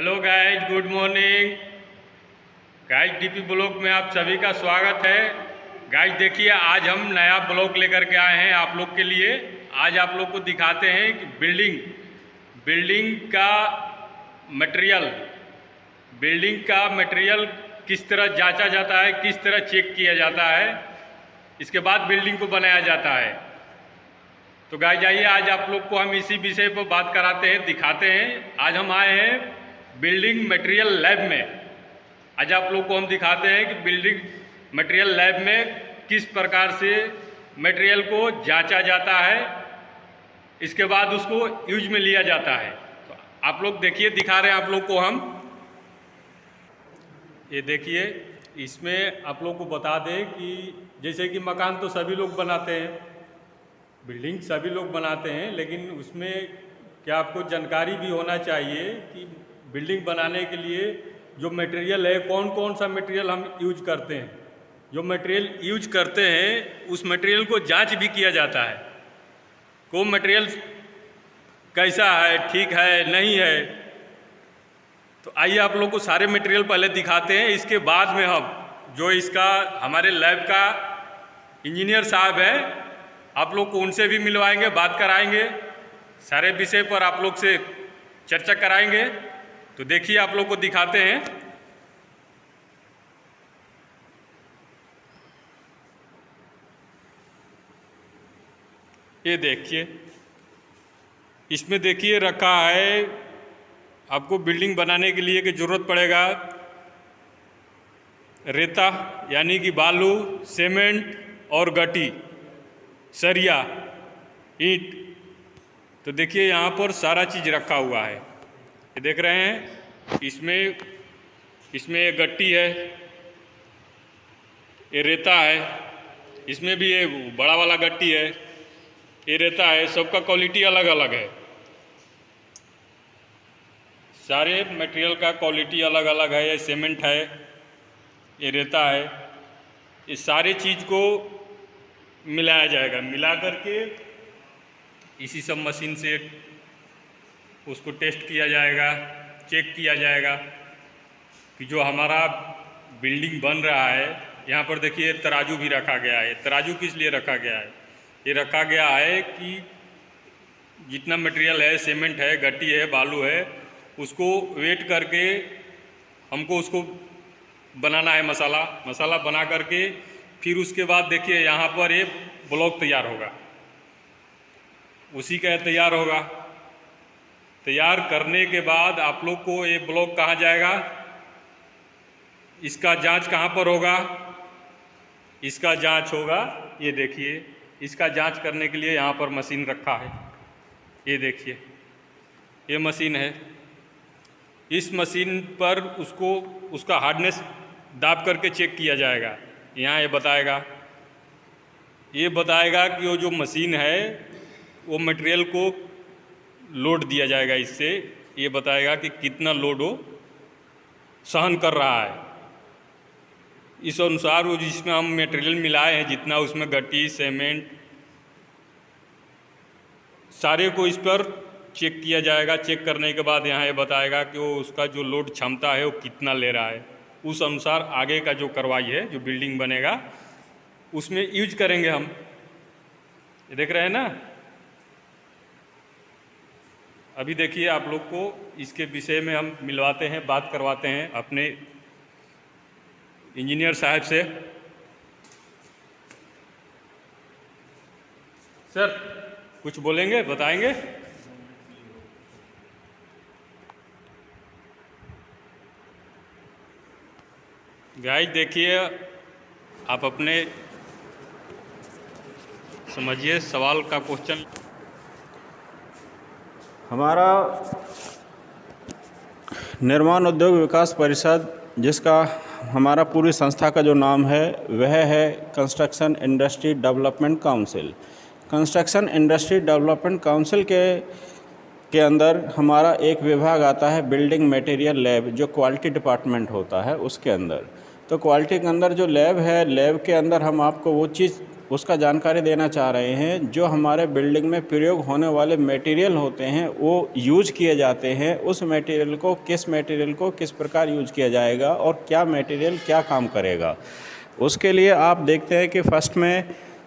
Hello guys, good morning guys. DP blog में आप सभी का स्वागत है। गाइज देखिए, आज हम नया ब्लॉग लेकर के आए हैं आप लोग के लिए। आज आप लोग को दिखाते हैं कि बिल्डिंग का मटेरियल किस तरह जांचा जाता है, किस तरह चेक किया जाता है, इसके बाद बिल्डिंग को बनाया जाता है। तो गाइज आइए, आज आप लोग को हम इसी विषय पर बात कराते हैं, दिखाते हैं। आज हम आए हैं बिल्डिंग मटेरियल लैब में। आज आप लोग को हम दिखाते हैं कि बिल्डिंग मटेरियल लैब में किस प्रकार से मटेरियल को जांचा जाता है, इसके बाद उसको यूज में लिया जाता है। तो आप लोग देखिए, दिखा रहे हैं आप लोग को हम। ये देखिए, इसमें आप लोग को बता दें कि जैसे कि मकान तो सभी लोग बनाते हैं, बिल्डिंग सभी लोग बनाते हैं, लेकिन उसमें क्या आपको जानकारी भी होना चाहिए कि बिल्डिंग बनाने के लिए जो मटेरियल है, कौन कौन सा मटेरियल हम यूज करते हैं। जो मटेरियल यूज करते हैं उस मटेरियल को जांच भी किया जाता है, कौन मटेरियल कैसा है, ठीक है नहीं है। तो आइए आप लोग को सारे मटेरियल पहले दिखाते हैं, इसके बाद में हम जो इसका हमारे लैब का इंजीनियर साहब हैं, आप लोग को उनसे भी मिलवाएंगे, बात कराएंगे, सारे विषय पर आप लोग से चर्चा कराएंगे। तो देखिए, आप लोग को दिखाते हैं। ये देखिए, इसमें देखिए रखा है, आपको बिल्डिंग बनाने के लिए की ज़रूरत पड़ेगा रेता यानी कि बालू, सीमेंट और गट्टी, सरिया, ईंट। तो देखिए यहाँ पर सारा चीज़ रखा हुआ है, ये देख रहे हैं। इसमें ये गट्टी है, ये रेता है, इसमें भी ये बड़ा वाला गट्टी है, ये रेता है। सबका क्वालिटी अलग अलग है, सारे मटेरियल का क्वालिटी अलग अलग है। ये सीमेंट है, ये रेता है, ये सारे चीज़ को मिलाया जाएगा। मिला करके इसी सब मशीन से उसको टेस्ट किया जाएगा, चेक किया जाएगा कि जो हमारा बिल्डिंग बन रहा है। यहाँ पर देखिए तराजू भी रखा गया है। तराजू किस लिए रखा गया है? ये रखा गया है कि जितना मटेरियल है, सीमेंट है, गट्टी है, बालू है, उसको वेट करके हमको उसको बनाना है। मसाला बना करके फिर उसके बाद देखिए यहाँ पर एक ब्लॉक तैयार होगा, उसी का तैयार होगा। तैयार करने के बाद आप लोग को ये ब्लॉक कहाँ जाएगा, इसका जांच कहाँ पर होगा? इसका जांच होगा, ये देखिए, इसका जांच करने के लिए यहाँ पर मशीन रखा है। ये देखिए, ये मशीन है। इस मशीन पर उसका हार्डनेस दाब करके चेक किया जाएगा। यहाँ ये बताएगा कि वो जो मशीन है वो मटेरियल को लोड दिया जाएगा। इससे ये बताएगा कि कितना लोड वो सहन कर रहा है। इस अनुसार वो जिसमें हम मटेरियल मिलाए हैं, जितना उसमें गट्टी, सीमेंट, सारे को इस पर चेक किया जाएगा। चेक करने के बाद यहाँ ये बताएगा कि वो उसका जो लोड क्षमता है वो कितना ले रहा है। उस अनुसार आगे का जो कार्रवाई है, जो बिल्डिंग बनेगा, उसमें यूज करेंगे हम। ये देख रहे हैं ना। अभी देखिए, आप लोग को इसके विषय में हम मिलवाते हैं, बात करवाते हैं अपने इंजीनियर साहब से। सर कुछ बोलेंगे, बताएंगे? गाइस देखिए, आप अपने समझिए सवाल का क्वेश्चन। हमारा निर्माण उद्योग विकास परिषद, जिसका हमारा पूरी संस्था का जो नाम है वह है construction industry development council. Construction industry development council के अंदर हमारा एक विभाग आता है बिल्डिंग मटेरियल लैब, जो क्वालिटी डिपार्टमेंट होता है उसके अंदर। तो क्वालिटी के अंदर जो लैब है, लैब के अंदर हम आपको वो चीज़ उसका जानकारी देना चाह रहे हैं जो हमारे बिल्डिंग में प्रयोग होने वाले मटेरियल होते हैं वो यूज किए जाते हैं। उस मटेरियल को किस प्रकार यूज किया जाएगा और क्या मटेरियल क्या काम करेगा। उसके लिए आप देखते हैं कि फर्स्ट में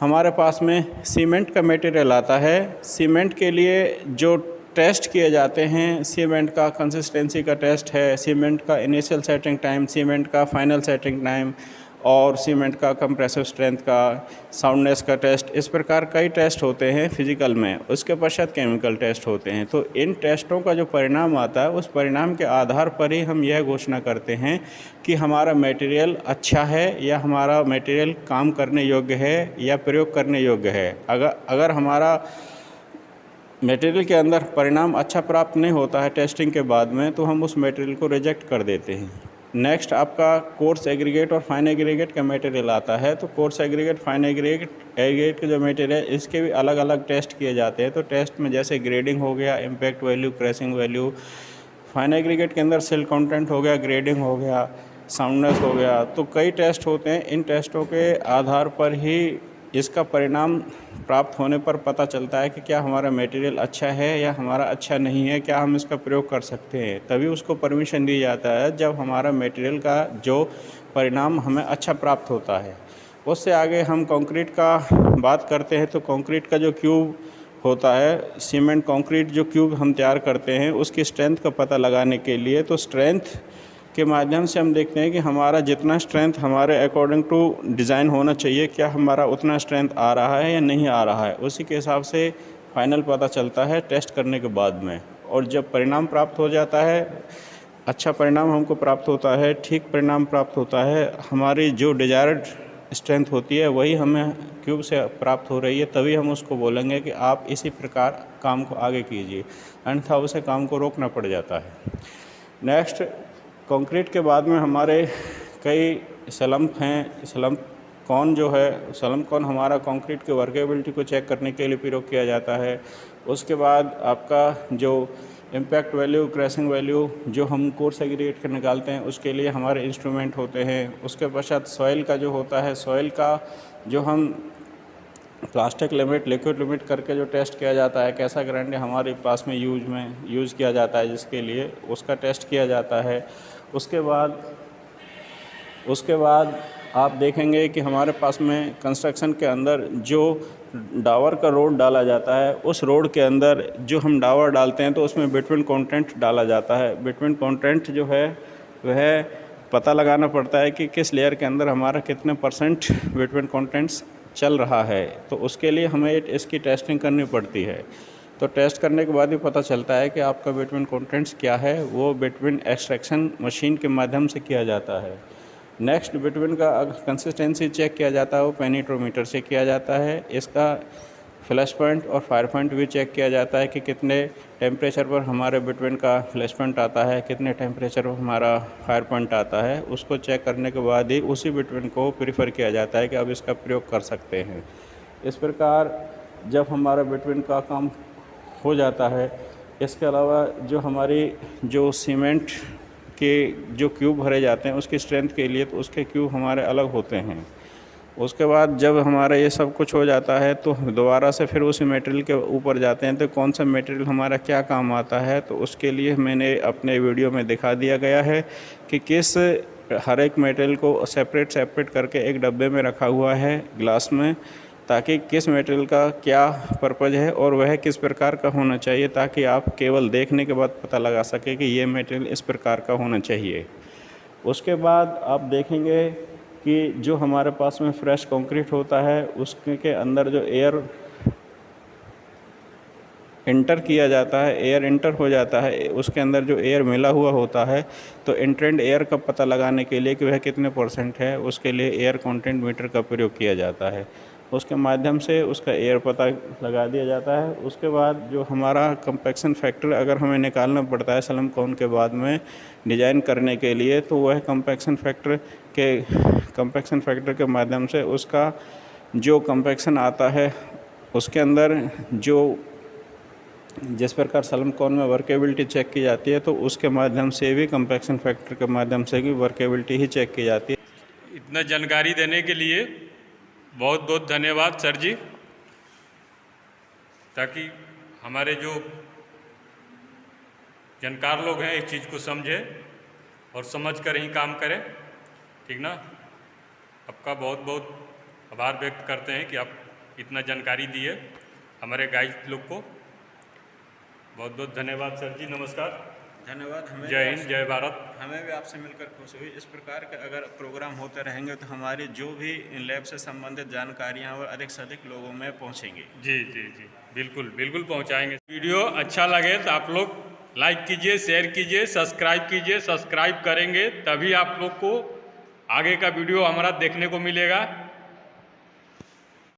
हमारे पास में सीमेंट का मटेरियल आता है। सीमेंट के लिए जो टेस्ट किए जाते हैं, सीमेंट का कंसिस्टेंसी का टेस्ट है, सीमेंट का इनिशियल सेटिंग टाइम, सीमेंट का फाइनल सेटिंग टाइम और सीमेंट का कंप्रेसिव स्ट्रेंथ का, साउंडनेस का टेस्ट, इस प्रकार कई टेस्ट होते हैं फिजिकल में। उसके पश्चात केमिकल टेस्ट होते हैं। तो इन टेस्टों का जो परिणाम आता है उस परिणाम के आधार पर ही हम यह घोषणा करते हैं कि हमारा मटेरियल अच्छा है या हमारा मटेरियल काम करने योग्य है या प्रयोग करने योग्य है। अगर हमारा मटेरियल के अंदर परिणाम अच्छा प्राप्त नहीं होता है टेस्टिंग के बाद में तो हम उस मटेरियल को रिजेक्ट कर देते हैं। नेक्स्ट आपका कोर्स एग्रीगेट और फाइन एग्रीगेट का मटेरियल आता है। तो कोर्स एग्रीगेट, फाइन एग्रीगेट के जो मटेरियल इसके भी अलग अलग टेस्ट किए जाते हैं। तो टेस्ट में जैसे ग्रेडिंग हो गया, impact value, crashing value. Fine aggregate के अंदर सिल्ट कंटेंट हो गया, ग्रेडिंग हो गया, साउंडनेस हो गया। तो कई टेस्ट होते हैं। इन टेस्टों के आधार पर ही इसका परिणाम प्राप्त होने पर पता चलता है कि क्या हमारा मटेरियल अच्छा है या हमारा अच्छा नहीं है, क्या हम इसका प्रयोग कर सकते हैं। तभी उसको परमिशन दी जाता है जब हमारा मटेरियल का जो परिणाम हमें अच्छा प्राप्त होता है। उससे आगे हम कंक्रीट का बात करते हैं। तो कंक्रीट का जो क्यूब होता है, सीमेंट कंक्रीट जो क्यूब हम तैयार करते हैं उसकी स्ट्रेंथ का पता लगाने के लिए, तो स्ट्रेंथ के माध्यम से हम देखते हैं कि हमारा जितना स्ट्रेंथ हमारे अकॉर्डिंग टू डिज़ाइन होना चाहिए, क्या हमारा उतना स्ट्रेंथ आ रहा है या नहीं आ रहा है। उसी के हिसाब से फाइनल पता चलता है टेस्ट करने के बाद में। और जब परिणाम प्राप्त हो जाता है, अच्छा परिणाम हमको प्राप्त होता है, ठीक परिणाम प्राप्त होता है, हमारी जो डिजायर्ड स्ट्रेंथ होती है वही हमें क्यूब से प्राप्त हो रही है, तभी हम उसको बोलेंगे कि आप इसी प्रकार काम को आगे कीजिए, अन्यथा उसे काम को रोकना पड़ जाता है। नेक्स्ट, कंक्रीट के बाद में हमारे कई स्लम्प हैं। स्लम्प कौन जो है, स्लम्प कौन हमारा कंक्रीट के वर्केबिलिटी को चेक करने के लिए प्रयोग किया जाता है। उसके बाद आपका जो इम्पैक्ट वैल्यू, क्रैशिंग वैल्यू जो हम कोर्स एग्रीगेट कर निकालते हैं उसके लिए हमारे इंस्ट्रूमेंट होते हैं। उसके पश्चात सॉइल का जो होता है, सॉइल का जो हम प्लास्टिक लिमिट, लिक्विड लिमिट करके जो टेस्ट किया जाता है, कैसा ग्राइंड हमारे पास में यूज़ किया जाता है जिसके लिए, उसका टेस्ट किया जाता है। उसके बाद आप देखेंगे कि हमारे पास में कंस्ट्रक्शन के अंदर जो डावर का रोड डाला जाता है, उस रोड के अंदर जो हम डावर डालते हैं तो उसमें बिटवीन कंटेंट डाला जाता है। बिटवीन कंटेंट जो है वह पता लगाना पड़ता है कि किस लेयर के अंदर हमारा कितने % बिटवीन कंटेंट्स चल रहा है। तो उसके लिए हमें इसकी टेस्टिंग करनी पड़ती है। तो टेस्ट करने के बाद ही पता चलता है कि आपका बिटवीन कंटेंट्स क्या है। वो बिटवीन एक्सट्रैक्शन मशीन के माध्यम से किया जाता है। नेक्स्ट, बिटवीन का कंसिस्टेंसी चेक किया जाता है, वो पेनीट्रोमीटर से किया जाता है। इसका फ्लैश पॉइंट और फायर पॉइंट भी चेक किया जाता है कि कितने टेम्परेचर पर हमारे बिटवीन का फ्लैश पॉइंट आता है, कितने टेम्परेचर पर हमारा फायर पॉइंट आता है। उसको चेक करने के बाद ही उसी बिटवीन को प्रीफर किया जाता है कि अब इसका प्रयोग कर सकते हैं। इस प्रकार जब हमारा बिटवीन का काम हो जाता है, इसके अलावा जो हमारी जो सीमेंट के जो क्यूब भरे जाते हैं उसकी स्ट्रेंथ के लिए, तो उसके क्यूब हमारे अलग होते हैं। उसके बाद जब हमारा ये सब कुछ हो जाता है तो दोबारा से फिर उसी मटेरियल के ऊपर जाते हैं, तो कौन सा मटेरियल हमारा क्या काम आता है। तो उसके लिए मैंने अपने वीडियो में दिखा दिया गया है कि किस हर एक मटेरियल को सेपरेट करके एक डब्बे में रखा हुआ है ग्लास में, ताकि किस मटेरियल का क्या पर्पज़ है और वह किस प्रकार का होना चाहिए, ताकि आप केवल देखने के बाद पता लगा सके कि ये मटेरियल इस प्रकार का होना चाहिए। उसके बाद आप देखेंगे कि जो हमारे पास में फ्रेश कंक्रीट होता है उसके अंदर जो एयर इंटर किया जाता है, एयर इंटर हो जाता है, उसके अंदर जो एयर मिला हुआ होता है, तो इंट्रेंड एयर का पता लगाने के लिए कि वह कितने % है, उसके लिए एयर कंटेंट मीटर का प्रयोग किया जाता है। उसके माध्यम से उसका एयर पता लगा दिया जाता है। उसके बाद जो हमारा कंपैक्शन फैक्टर अगर हमें निकालना पड़ता है स्लम कोन के बाद में डिज़ाइन करने के लिए, तो वह कंपैक्शन फैक्टर के माध्यम से उसका जो कंपैक्शन आता है उसके अंदर जो जिस प्रकार स्लम कोन में वर्केबिलिटी चेक की जाती है, तो उसके माध्यम से भी कंपैक्शन फैक्टर के माध्यम से भी वर्केबिलिटी ही चेक की जाती है। इतना जानकारी देने के लिए बहुत बहुत धन्यवाद सर जी, ताकि हमारे जो जानकार लोग हैं इस चीज़ को समझे और समझ कर ही काम करें, ठीक ना। आपका बहुत बहुत आभार व्यक्त करते हैं कि आप इतना जानकारी दिए हमारे गाइड लोग को। बहुत बहुत धन्यवाद सर जी, नमस्कार, धन्यवाद। हमें जय हिंद, जय भारत। हमें भी आपसे मिलकर खुशी हुई। इस प्रकार के अगर प्रोग्राम होते रहेंगे तो हमारी जो भी लैब से संबंधित जानकारियाँ और अधिक से अधिक लोगों में पहुँचेंगी। जी जी जी, बिल्कुल बिल्कुल पहुंचाएंगे। वीडियो अच्छा लगे तो आप लोग लाइक कीजिए, शेयर कीजिए, सब्सक्राइब कीजिए। सब्सक्राइब करेंगे तभी आप लोग को आगे का वीडियो हमारा देखने को मिलेगा।